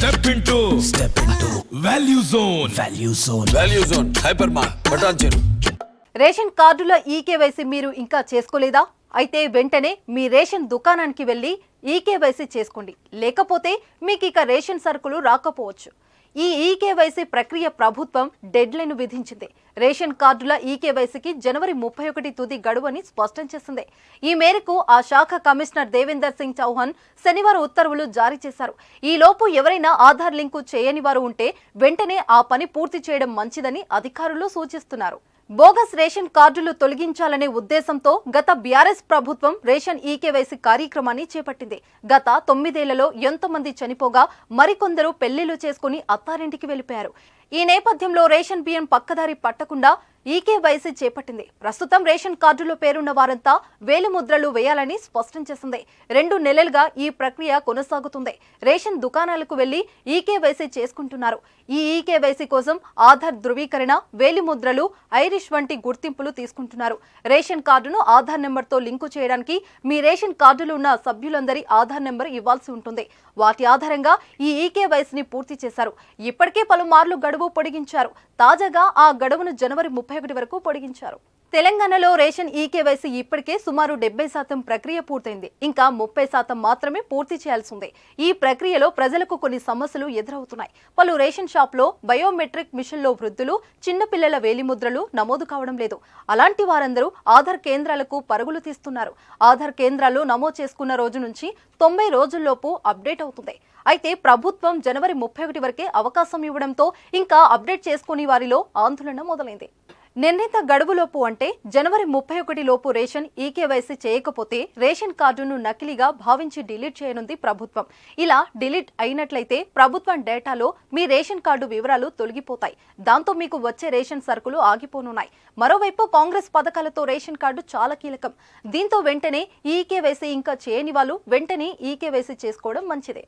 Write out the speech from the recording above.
Step into Value Zone. Value Zone. Hypermart. Bhatancheru. Ration కార్డుల eKYC మీరు ఇంకా చేసుకోలేదా? అయితే వెంటనే మీ రేషన్ దుకాణానికి వెళ్లి ఈకేవైసీ చేసుకోండి. లేకపోతే మీకు ఇక రేషన్ సరుకులు రాకపోవచ్చు. ఈ ఈకేవైసీ ప్రక్రియ ప్రభుత్వం డెడ్ లైన్ విధించింది. రేషన్ కార్డుల ఈకేవైసీకి జనవరి 31 తుది గడువని స్పష్టం చేసింది. ఈ మేరకు ఆ శాఖ కమిషనర్ దేవేందర్ సింగ్ చౌహాన్ శనివారం ఉత్తర్వులు జారీ చేశారు. ఈ లోపు ఎవరైనా ఆధార్ లింకు చేయని వారు ఉంటే వెంటనే ఆ పని పూర్తి చేయడం మంచిదని అధికారులు సూచిస్తున్నారు. బోగస్ రేషన్ కార్డులు తొలగించాలనే ఉద్దేశంతో గత బీఆర్ఎస్ ప్రభుత్వం రేషన్ ఈకేవైసీ కార్యక్రమాన్ని చేపట్టింది. గత 9 ఏళ్లలో ఎంతోమంది చనిపోగా మరికొందరు పెళ్లిళ్లు చేసుకుని అత్తారింటికి వెళ్లిపోయారు. ఈ నేపథ్యంలో రేషన్ బియ్యం పక్కదారి పట్టకుండా ఈకేవైసీ చేపట్టింది. ప్రస్తుతం రేషన్ కార్డులో పేరున్న వారంతా వేలిముద్రలు వేయాలని స్పష్టం చేసింది. 2 నెలలుగా ఈ ప్రక్రియ కొనసాగుతుంది. రేషన్ దుకాణాలకు వెళ్లి ఈకేవైసీ చేసుకుంటున్నారు. ఈ ఈకేవైసీ కోసం ఆధార్ ధృవీకరణ, వేలిముద్రలు, ఐరిష్ వంటి గుర్తింపులు తీసుకుంటున్నారు. రేషన్ కార్డును ఆధార్ నెంబర్తో లింకు చేయడానికి మీ రేషన్ కార్డులో ఉన్న సభ్యులందరి ఆధార్ నెంబర్ ఇవ్వాల్సి ఉంటుంది. వాటి ఆధారంగా ఈ ఈకేవైసీని పూర్తి చేశారు. ఇప్పటికే పలుమార్లు గడువు పొడిగించారు. తాజాగా ఆ గడువును జనవరి 31 వరకు పొడిగించారు. తెలంగాణలో రేషన్ ఈకేవైసీ ఇప్పటికే సుమారు 70% ప్రక్రియ పూర్తయింది. ఇంకా 30% మాత్రమే పూర్తి చేయాల్సి ఉంది. ఈ ప్రక్రియలో ప్రజలకు కొన్ని సమస్యలు ఎదురవుతున్నాయి. పలు రేషన్ షాప్లో బయోమెట్రిక్ మిషన్లో వృద్ధులు, చిన్నపిల్లల వేలిముద్రలు నమోదు కావడం లేదు. అలాంటి వారందరూ ఆధార్ కేంద్రాలకు పరుగులు తీస్తున్నారు. ఆధార్ కేంద్రాలు నమోదు చేసుకున్న రోజు నుంచి 90 రోజుల్లోపు అప్డేట్ అవుతుంది. అయితే ప్రభుత్వం జనవరి 31 వరకే అవకాశం ఇవ్వడంతో ఇంకా అప్డేట్ చేసుకుని వారిలో ఆందోళన మొదలైంది. నిర్ణీత గడువులోపు అంటే జనవరి 31 లోపు రేషన్ ఈకేవైసీ చేయకపోతే రేషన్ కార్డును నకిలీగా భావించి డిలీట్ చేయనుంది ప్రభుత్వం. ఇలా డిలీట్ అయినట్లయితే ప్రభుత్వం డేటాలో మీ రేషన్ కార్డు వివరాలు తొలగిపోతాయి. దాంతో మీకు వచ్చే రేషన్ సరుకులు ఆగిపోనున్నాయి. మరోవైపు కాంగ్రెస్ పథకాలతో రేషన్ కార్డు చాలా కీలకం. దీంతో వెంటనే ఈకేవైసీ ఇంకా చేయని వాళ్ళు వెంటనే ఈకేవైసీ చేసుకోవడం మంచిదే.